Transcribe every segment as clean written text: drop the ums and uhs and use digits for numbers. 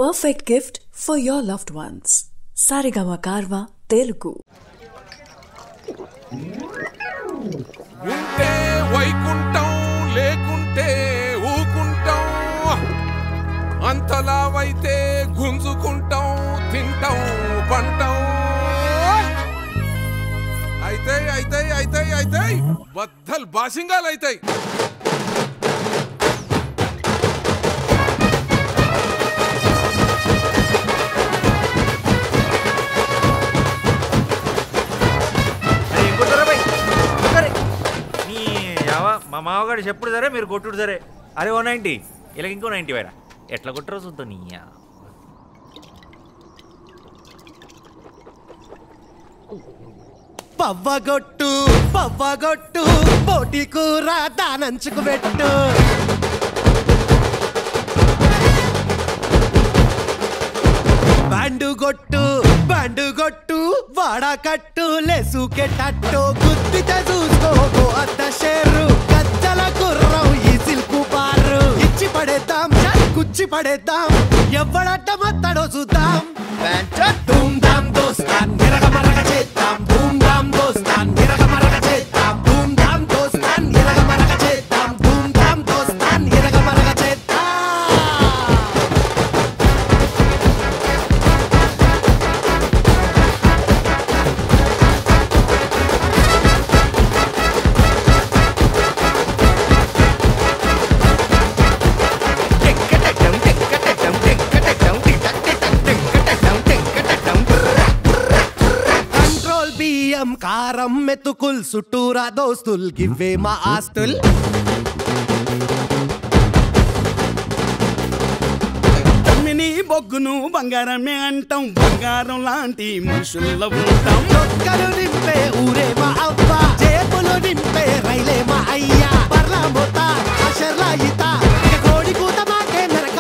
perfect gift for your loved ones. Saregama Karva Telugu. ఉంటే వైకుంఠం లేకుంటే ఊకుంటాం, అంతలావైతే గుంజుకుంటాం, తింటాం పంటాం. అయితే అయితే అయితే అయితే బద్దల్ బాసింగాలు అయితాయి. మా మామగారు చెప్పుడు సరే, మీరు కొట్టుడు సరే. అరే 190 ఇలా ఇంకో 90 వేరా. ఎట్లా కొట్టరో చూద్దాం. నీయా పవ్వగొట్టు పవ్వగొట్టు పోటీ కూర దానంచుకు పెట్టు. బండుగొట్టు బండుగొట్టు వాడకట్టు లేసుకెట్టట్టు గుద్దితే చూసుకోబో అద్ద షేరు గజ్జల గుర్రం ఈ సిల్కు బారు ఇచ్చి పడేద్దాం కుచ్చి పడేద్దాం ఎవడట్ట మత్తడో చూద్దాం. ధూమ్ ధామ్ దోస్తాన్ నిరగ మరగ చేద్దాం, ధూమ్ ధామ్ దోస్తాన్ నిరగ మరగ చేద్దాం, ధూమ్ ధామ్ దోస్తాన్ నిరగ మరగ చేద్దాం, ధూమ్ ధామ్ దోస్తాన్ నిరగ మరగ చేద్దాం. కారం మెతుకుల్ చుట్టూరా దోస్తుల్ గివ్వే మా ఆస్తుల్. తమ్మిని బొగ్గును బంగారమే అంటాం, బంగారం లాంటి మనుషుల్లో ఉంటాం. ఒక్కరు నింపే ఊరే మా అవ్వ, జేబులు నింపే రైలే మా అయ్యా. పర్లా మోత అషర్లా ఈత కోడి కూత మాకే నరక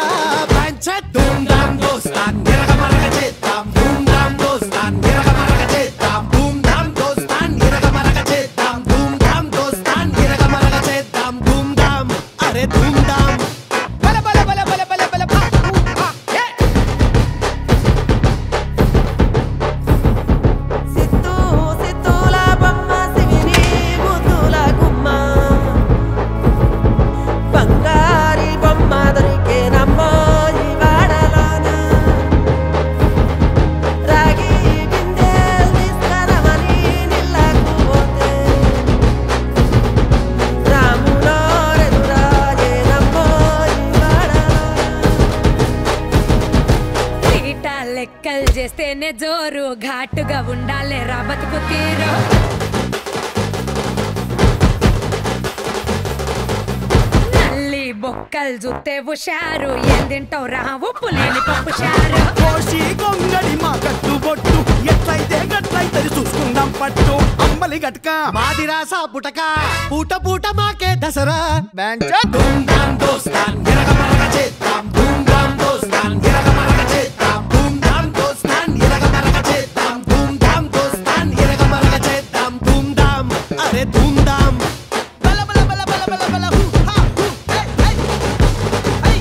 పంచత్. ధూమ్ ధామ్ దోస్తాన్ నిరగ మరగ చేద్దాం, ధూమ్ ధామ్ దోస్తాన్ నిరగ మరగ చేద్దాం, ధూమ్ ధామ్ దోస్తాన్ నిరగ మరగ చేద్దాం, ధూమ్ ధామ్ దోస్తాన్ నిరగ మరగ చేద్దాం. ధూమ్ ధామ్ అరే ధూమ్ ధామ్ బల బల బల బల బల బల భా భా హే. సిత్తు సిత్తుల బొమ్మ సివిని ముద్దుల గుమ్మ, బంగారి బొమ్మ దొరికే నమ్మో ఈ వాడలోన. రాగి బిందెలు తీసుకురమని నిల్లకు పోతే, రాములో రెదురాజే నమ్మో ఈ వాడలోన. తీట లెక్కలు చేస్తేనే జోరు, ఘాటుగా ఉండాలే రా బతుకు తీరు. నల్లి బొక్కలు చూస్తే హుషారు, ఏం తింటావు రా ఉప్పు లేని పప్పు చారు. కోసి గొంగడి మా కట్టు బొట్టు, ఎట్లయితే గట్లయితే చూసుకుందాం పట్టు. అమ్మలి గట్క మాది రాసా పుటక పూట పూట మాకే దసరా. ధూమ్ ధామ్ దోస్తాన్ నిరగ మరగ చేద్దాం, ధూమ్ ధామ్ దోస్తాన్ నిరగ మరగ చేద్దాం, ధూమ్ ధామ్ దోస్తాన్ నిరగ మరగ చేద్దాం, ధూమ్ ధామ్ దోస్తాన్ నిరగ మరగ చేద్దాం. ధూమ్ ధామ్ అరే ధూమ్ ధామ్ బల బల బల బల బల బల హూ హా హూ హే హే హే.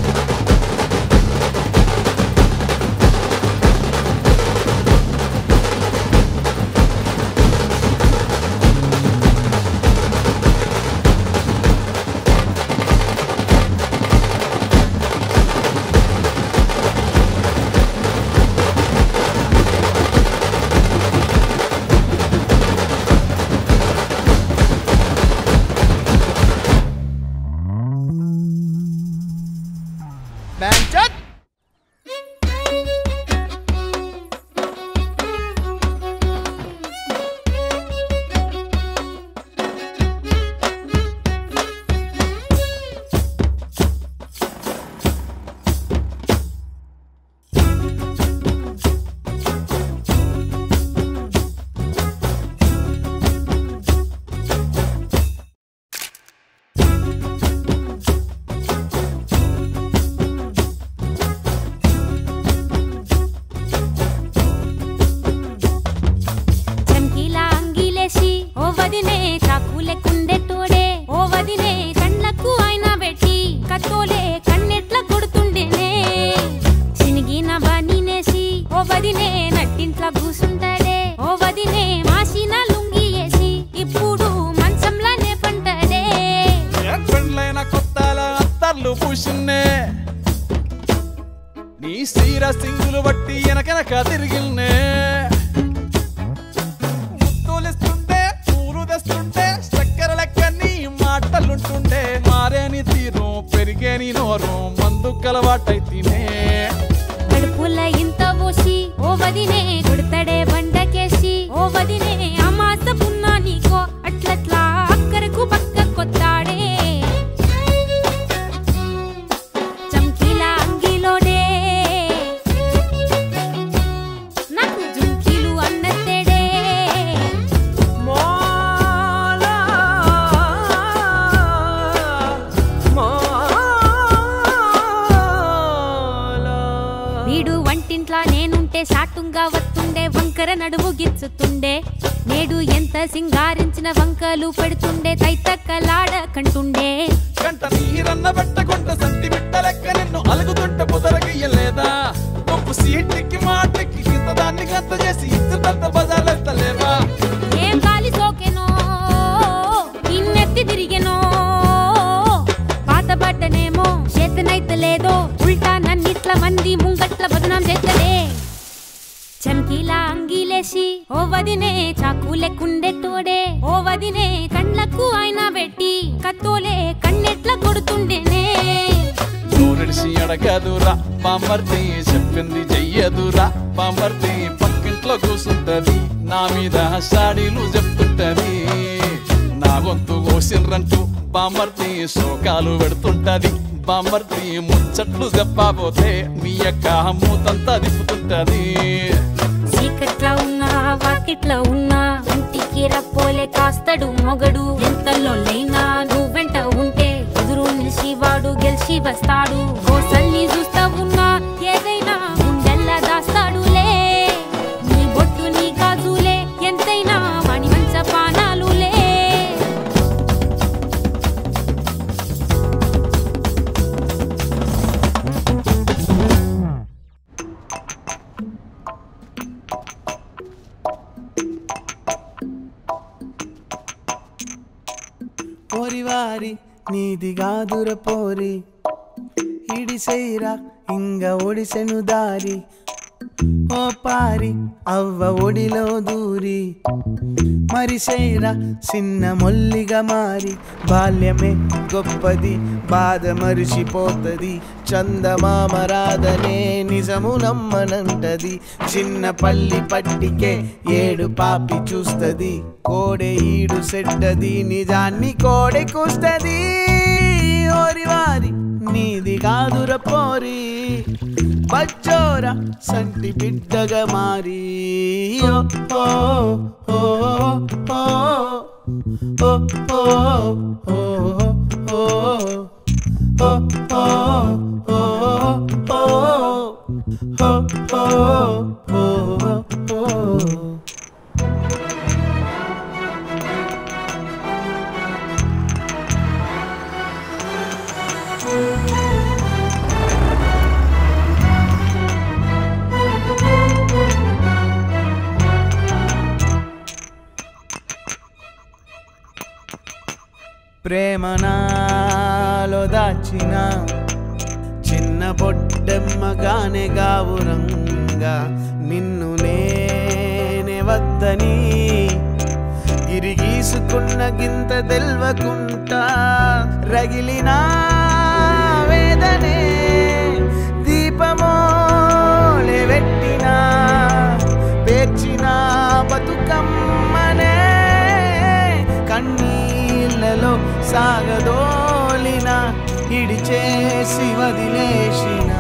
వదినే నట్టింట్లో కూసుంటాడే ఓ వదినే మాసిన లుంగి వేసి ఇప్పుడు మంచంలోనే పంటాడే పెండ్లైన కొత్తాల అత్తర్లు పూసిన్నే నీ సీర సింగులు బట్టి వెనకెనక తిరిగిల్నే ముత్తులిస్తుంటే పూలు తెస్తుంటే చక్కెర లెక్క నీ మాటలుంటుండే మారేని తీరు పెరిగేని నోరు మందు కలవాటైతేనే కడుపుల ఇంత పోసి ఓ వదినే కొడతాడే బండకేసి ఓ వదినే అమాస పున్నా నీకో అట్లట్లా అక్కరకు పక్క కొత్తాడే చంకీల అంగిలోడే నాకు జుంకీలు అన్నత్తేడే వీడు వంటింట్లా నేనుంటే సాటుంగా వస్తుండే వంకర నడుము గిచ్చుతుండే నేడు ఎంత సింగారించిన వంకలు పెడుతుండే తైతక్కలాడ కంటుండే కంట నీరన్న పెట్టకుంట సంటి బిడ్డ లెక్క నిన్ను అలుగుతుంటే పుదరగియ్యలేదా గొప్ప సీటికి మాటకి ఇంత దాన్ని గంత చేసి ఇద్దరు బజార్లెత్తలేవా ఏం గాలి సోకెనో ఇన్నెత్తి తిరిగెనో పాతబడ్డనేమో చేతనైతే లేదో ఉల్టా నన్నిట్ల మంది ముంగట్ల బదనాం చేస్తలే చంకీలా అంగీలేసి ఓ వదినే చాకులెక్కుండే తోడే ఓ వదినే కండ్లకు ఆయన పెట్టి కత్తోలే కన్నెట్ల కొడుతుండేనే నూరిడిసి అడగదురా బామర్తి చెప్పింది చెయ్యదురా బామర్తి పక్కింట్లో కూసుంటది నా మీద సాడీలు చెప్తుంటది నా గొంతు కోసిండ్రంటూ బామర్తి శోకాలు పెడుతుంటది బామర్తి ముచ్చట్లు చెప్పబోతే మీ యొక్క మూతంతా దిప్పుతుంటది చీకట్లా ఉన్నా వాకిట్లా ఉన్నా ఇంటికి రప్పోలే కాస్తడు మొగడు ఎంతలో లైనా నువ్వెంట ఉంటే ఎదురు నిలిచి వాడు గెలిచి వస్తాడు కోసల్ని చూస్తా ఉన్నా ఏదైనా గుండెల్లా దాస్తాడులే నీ బొట్టు నీ గాజులే ఎంతైనా వాణి మంచ పానాలులే పోరివారి నీది గాదుర పోరి ఇడిసైరా ఇంగ ఒడిసెను దారి ఓ పారి అవ్వ ఒడిలో దూరి మరిసైరా చిన్న మొల్లిగా మారి బాల్యమే గొప్పది బాధ మరిచిపోతది చందమామ రాధనే నిజము నమ్మనంటది చిన్న పల్లి పట్టికే ఏడు పాపి చూస్తది కోడె ఈడు సెడ్డది నిజాన్ని కోడె కూస్తది ఓరివారి నీది కాదుర పోరి బచ్చోరా సంటి బిడ్డగా మారి ఓ ఓ ఓ ఓ ఓ ఓ ఓ ప్రేమ నాలో దాచిన చిన్న బొడ్డెమ్మగానే గావురంగా నిన్ను నేనే వద్దని ఇరిగీసుకున్న గింత తెల్వకుంటా రగిలిన వేదనే దీపమోలే పెట్టిన పేర్చిన బతుకమ్మనే కన్నీళ్ళలో సాగదోలిన ఇడిచేసి వదిలేసిన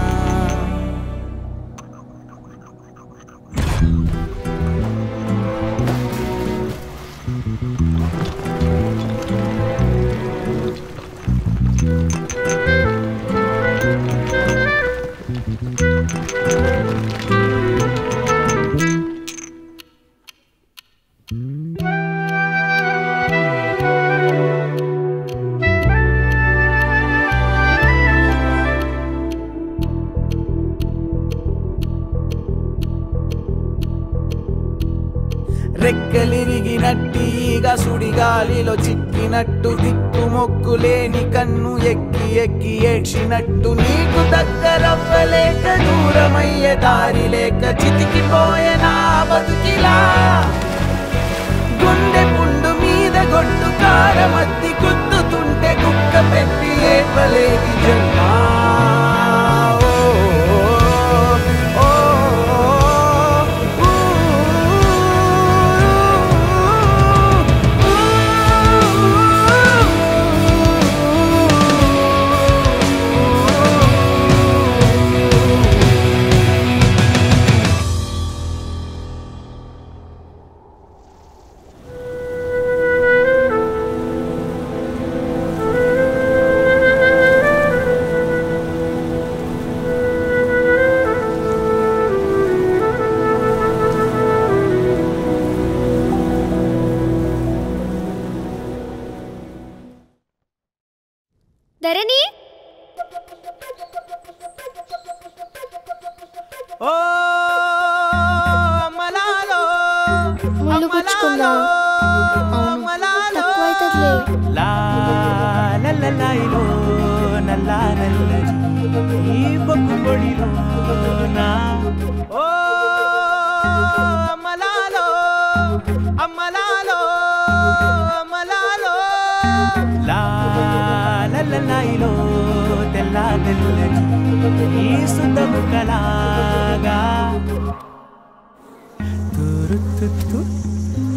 రెక్కలిరిగినట్టిగా సుడిగాలిలో చిక్కినట్టు దిక్కు మొక్కులేని కన్ను ఎక్కి ఎక్కి ఏడ్చినట్టు నీకు దగ్గరవ్వలేక దూరమయ్యే దారి లేక చితికిపోయే నా బతుకిలా గుండె పుండు మీద గొడ్డు కారమత్తి గుద్దుతుంటే కుక్క పెట్టి ఏడ్వలేని జన్మా ధరణి ఓ అమ్మలాలో ముళ్ళు గుచ్చుకుందా తక్కువైతుందిలే లా లల్లలాయిలో నల్లా నల్లని ఈ బొగ్గు పొడిలో నా ఓ అమ్మలాలో అమ్మలాలో అమ్మలాలో లా లల్లలాయిలో తెల్లా తెల్లని ఈ సుద్దము కలాగా తురుతుత్తు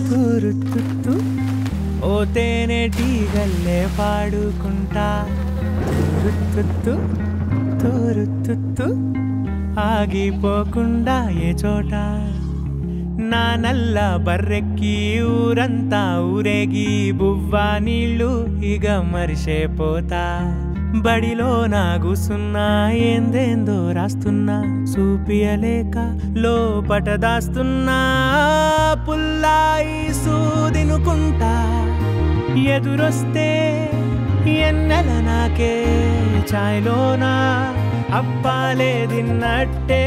తురుతుత్తు ఓ తేనెటీగల్లే పాడుకుంటా తురుతుత్తు తురుతుత్తు ఆగిపోకుండా ఏ చోట నా నల్ల బర్రెక్కి ఊరంతా ఊరేగి బువ్వా నీళ్ళు ఇగ మరిసేపోతా బడిలో నా కూసున్నా ఏందేందో రాస్తున్నా చూపియలేక లోపట దాస్తున్నా పుల్లాయి సూదినుకుంటా ఎదురొస్తే ఎన్నెల నాకే చాయ్లోనా అప్పాలే తిన్నట్టే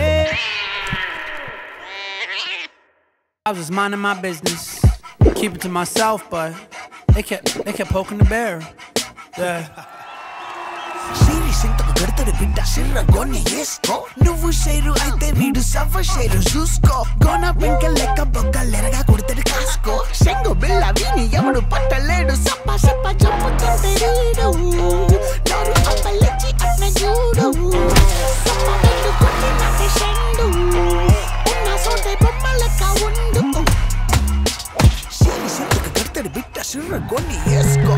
I was just minding my business, keep it to myself, but they kept poking the bear. Yeah. Siri సింతకు గడతడు బిడ్డ సిర్ర గొన్ని ఏసుకో నువ్వు షేరు అయితే వీడు సవ్వ షేరు చూసుకో గోన పింక లెక్క బొగ్గలెరగా కొడతాడు కాసుకో శంగు బిల్ల వీని ఎవడు పట్టలేడు సప్ప సప్ప చంపుతుంటే రీడు నోరు అప్పలిచ్చి అట్న చూడు సప్ప వెండు కొట్టి నాకే షెండు ఉన్న సోటే బొమ్మ లెక్క ఉండు Siri సింతకు గడతడు బిడ్డ సిర్ర గొన్ని ఏసుకో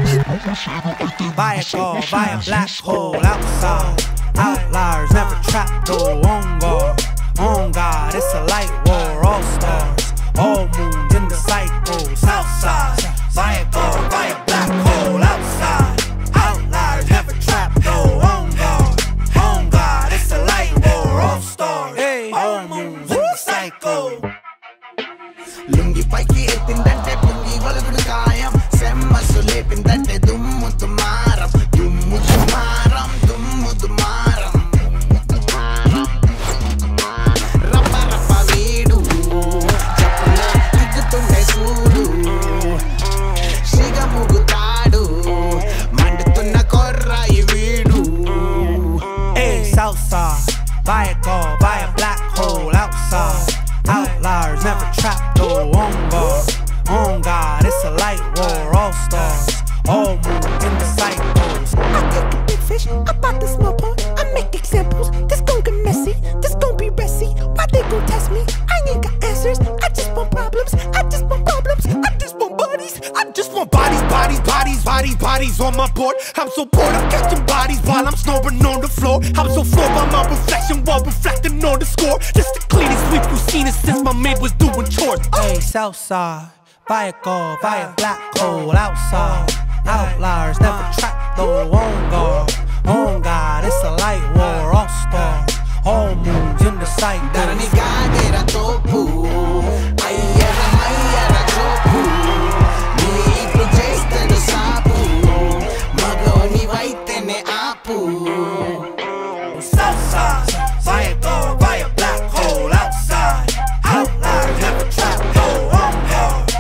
Buy a car, buy a black hole outside. Outliers never trapped, though on guard. On God, it's a light war, all stars. All moons in the cycle, south side. Buy a car, buy a black hole outside. Outliers never trapped, though on guard. On God, it's a light war, all stars. All moons in the cycle. Lungi పైకి ఎత్తిందంటే పుంగి వలుగుడు ఖాయం సెమ్మసు లేపిందంటే దుమ్ము దుమారం దుమ్ము దుమారం దుమ్ము దుమారం రప్ప రప్ప వీడు చెప్పున ఇగ్గుతుండే సూడు సిగముగుతాడు మండుతున్న కొర్రాయి వీడు Hey, Southside, buy a car, buy a black hole outside. Outliers never trapped, though on guard. On God, it's a light war, all stars. All moves in the cycles. I take a big fish, I bought the small pond, I make examples. This gon' get messy, this gon' be messy. Why they gon' test me? I ain't got answers. I just want problems, I just want problems. I just want bodies, I just want Bodies, bodies, bodies, bodies, bodies on my board. I'm so bored of catching bodies while I'm snoring on the floor. I'm so floored by my reflection while reflecting on the score. Just the cleanest sweep you've seen it since my maid was doing chores. Hey, Southside, buy a car, buy a black hole outside. Outliers never trapped, though on guard. On God, it's a light war, all stars. All moons in the cycle. ధరణి గాదేరా తోపు అయ్యర మయ్యర చోపు నీ ఇప్పుడు చేస్తాడు సాపు మగోని వైతేనే ఆపు Southside, buy a car, buy a black hole outside. Outliers never trapped, though on guard.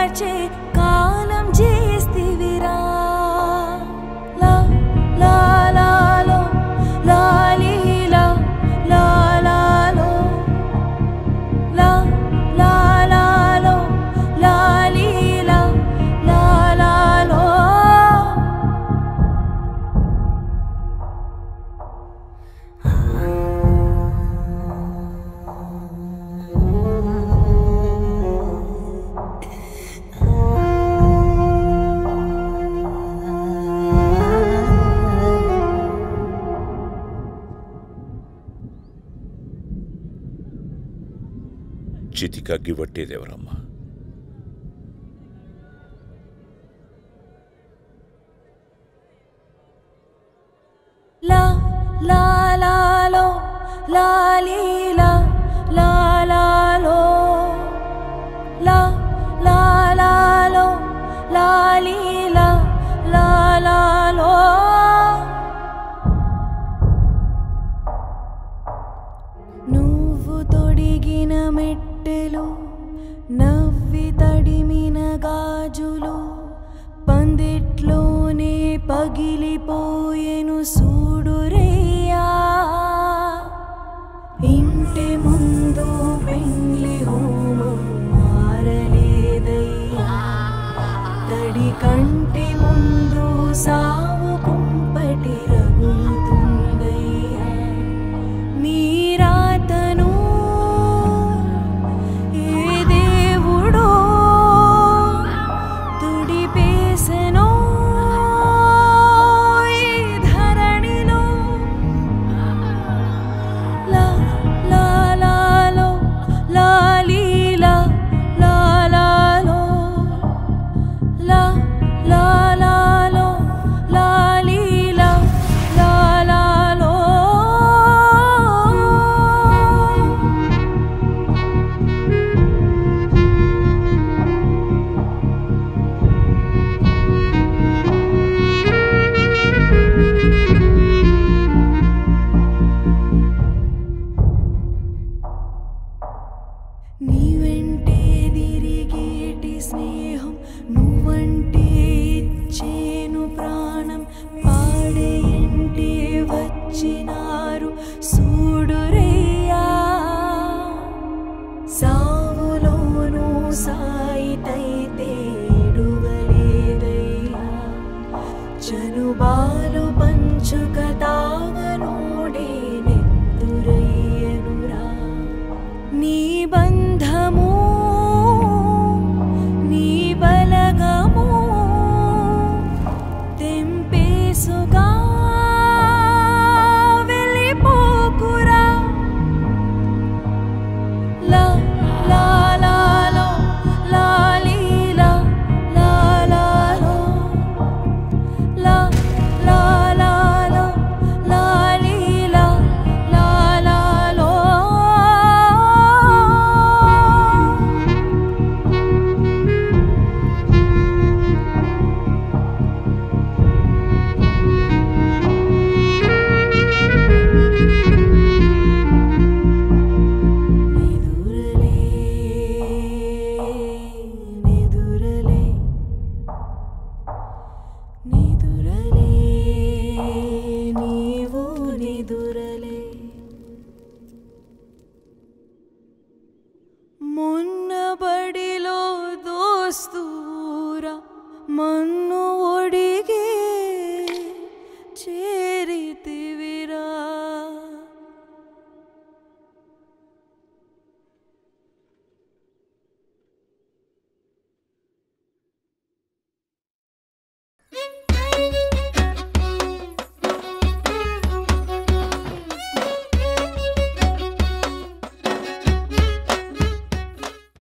మార్చే కాలం చేస్తివిరా లా లా లాలో లాలీలా లా లాలో లా లా లాలో లాలీలా లా లాలో చితికి అగ్గిపట్టేదెవరమ్మా? లా లా లాలో లాలీలా లా లాలో లా లా లాలో లాలీలా లా లాలో నువ్వు తొడిగిన మెట్టెలు నవ్వి తడిమిన గాజులు పందిట్లోనే పగిలిపోయెను సూడురయ్యా ఇంటి ముందు పెండ్లి హోమం మారలేదయ్యా తడి కంటి ముందు సా